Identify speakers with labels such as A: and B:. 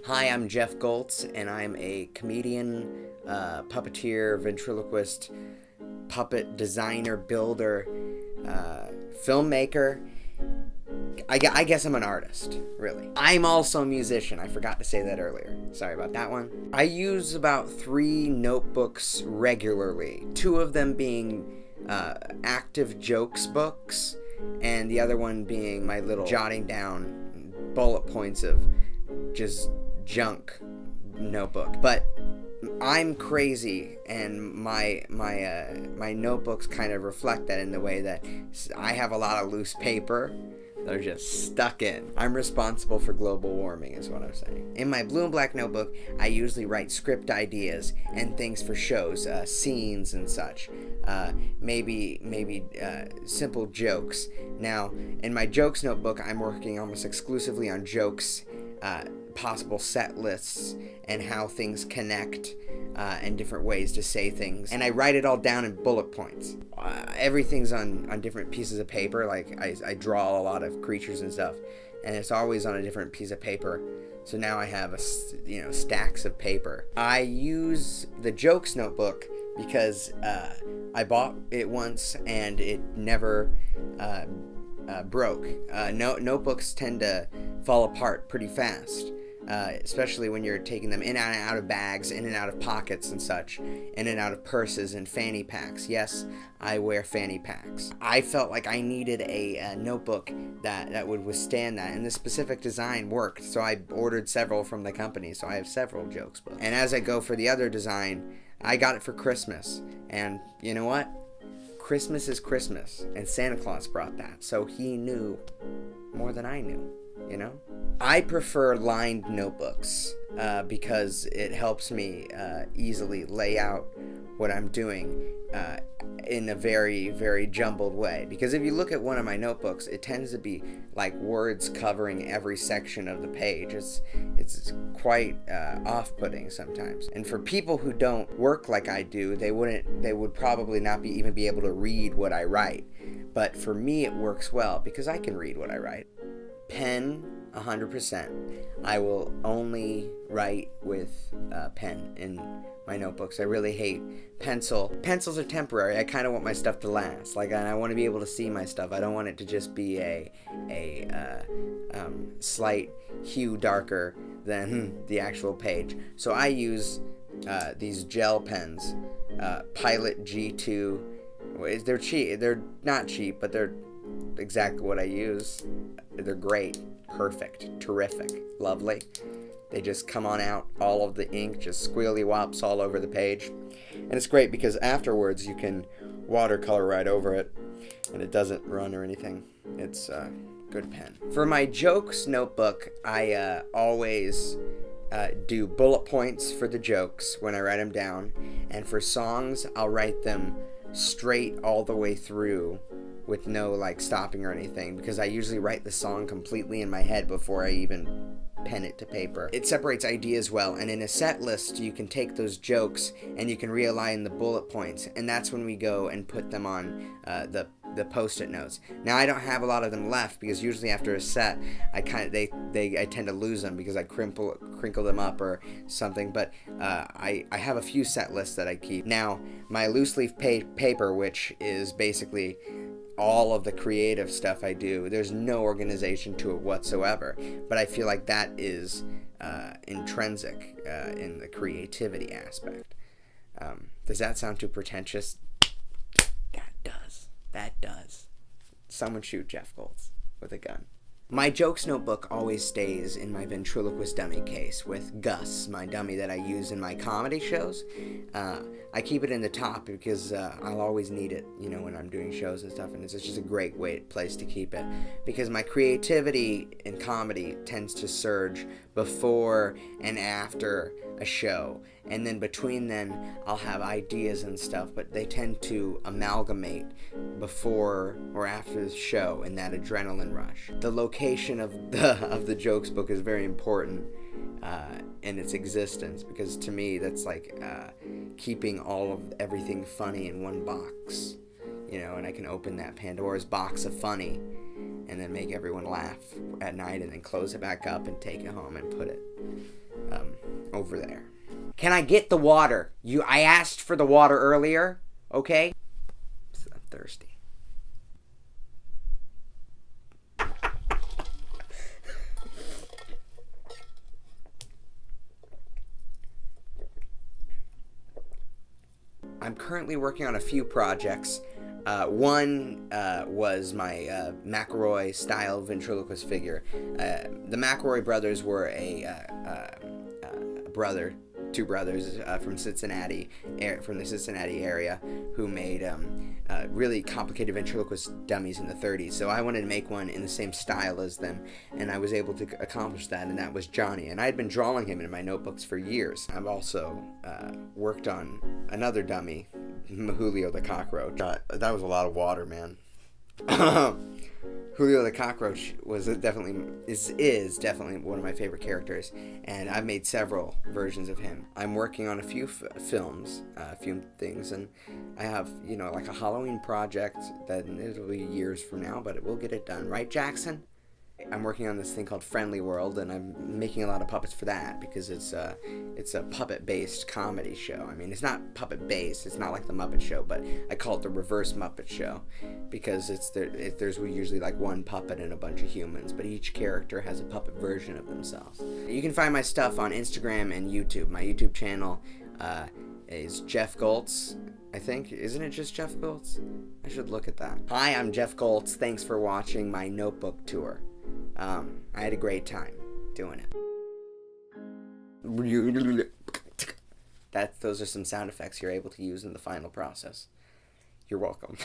A: Hi, I'm Jeff Goltz, and I'm a comedian, puppeteer, ventriloquist, puppet designer, builder, filmmaker. I guess I'm an artist, really. I'm also a musician. I forgot to say that earlier. Sorry about that one. I use about 3 notebooks regularly, 2 of them being active jokes books, and the other one being my little jotting down bullet points of just junk notebook. But I'm crazy, and my notebooks kind of reflect that in the way that I have a lot of loose paper. They're just stuck in. I'm responsible for global warming is what I'm saying. In my blue and black notebook, I usually write script ideas and things for shows, scenes and such. Maybe simple jokes. Now, in my jokes notebook, I'm working almost exclusively on jokes, possible set lists, and how things connect, and different ways to say things. And I write it all down in bullet points. Everything's on different pieces of paper. Like I draw a lot of creatures and stuff, and it's always on a different piece of paper. So now I have stacks of paper. I use the jokes notebook because I bought it once and it never broke. Notebooks tend to fall apart pretty fast, especially when you're taking them in and out of bags, in and out of pockets and such, in and out of purses and fanny packs. Yes, I wear fanny packs. I felt like I needed a notebook that would withstand that, and the specific design worked, so I ordered several from the company, so I have several jokes books. And as I go for the other design, I got it for Christmas, and you know what? Christmas is Christmas, and Santa Claus brought that, so he knew more than I knew, you know? I prefer lined notebooks because it helps me easily lay out what I'm doing in a very, very jumbled way. Because if you look at one of my notebooks, it tends to be like words covering every section of the page. It's quite off-putting sometimes. And for people who don't work like I do, they would probably not even be able to read what I write. But for me, it works well because I can read what I write. Pen, 100%. I will only write with pen in my notebooks. I really hate pencil. Pencils are temporary. I kind of want my stuff to last. Like, I want to be able to see my stuff. I don't want it to just be a slight hue darker than the actual page. So I use these gel pens, Pilot G2. They're cheap. They're not cheap, but they're exactly what I use. They're great, perfect, terrific, lovely. They just come on out, all of the ink just squealy wops all over the page. And it's great because afterwards you can watercolor right over it and it doesn't run or anything. It's a good pen. For my jokes notebook, I always do bullet points for the jokes when I write them down. And for songs, I'll write them straight all the way through with no stopping or anything, because I usually write the song completely in my head before I even pen it to paper. It separates ideas well, and in a set list you can take those jokes and you can realign the bullet points, and that's when we go and put them on the post-it notes. Now I don't have a lot of them left because usually after a set I tend to lose them because I crinkle them up or something, but I have a few set lists that I keep. Now my loose leaf paper, which is basically all of the creative stuff I do, there's no organization to it whatsoever, but I feel like that is intrinsic in the creativity aspect. Does that sound too pretentious? That does. Someone shoot Jeff Goltz with a gun. My jokes notebook always stays in my ventriloquist dummy case with Gus, my dummy that I use in my comedy shows. I keep it in the top because I'll always need it, when I'm doing shows and stuff, and it's just a great place to keep it. Because my creativity in comedy tends to surge before and after a show, and then between then I'll have ideas and stuff, but they tend to amalgamate before or after the show in that adrenaline rush. The location of the jokes book is very important in its existence, because to me that's like keeping all of everything funny in one box, and I can open that Pandora's box of funny and then make everyone laugh at night and then close it back up and take it home and put it over there. Can I get the water? I asked for the water earlier, okay? I'm thirsty. I'm currently working on a few projects. One was my McElroy style ventriloquist figure. The McElroy brothers were two brothers from Cincinnati, from the Cincinnati area, who made really complicated ventriloquist dummies in the 30s. So I wanted to make one in the same style as them, and I was able to accomplish that, and that was Johnny. And I had been drawing him in my notebooks for years. I've also worked on another dummy, Julio the Cockroach. That was a lot of water, man. Julio the Cockroach is definitely one of my favorite characters, and I've made several versions of him. I'm working on a few films, a few things, and I have, like a Halloween project that it'll be years from now, but we'll get it done. Right, Jackson? I'm working on this thing called Friendly World, and I'm making a lot of puppets for that because it's a puppet-based comedy show. I mean, it's not puppet-based. It's not like the Muppet Show, but I call it the reverse Muppet Show because there's usually like one puppet and a bunch of humans, but each character has a puppet version of themselves. You can find my stuff on Instagram and YouTube. My YouTube channel is Jeff Goltz. I think. Isn't it just Jeff Goltz? I should look at that. Hi, I'm Jeff Goltz. Thanks for watching my notebook tour. I had a great time doing it. Those are some sound effects you're able to use in the final process. You're welcome.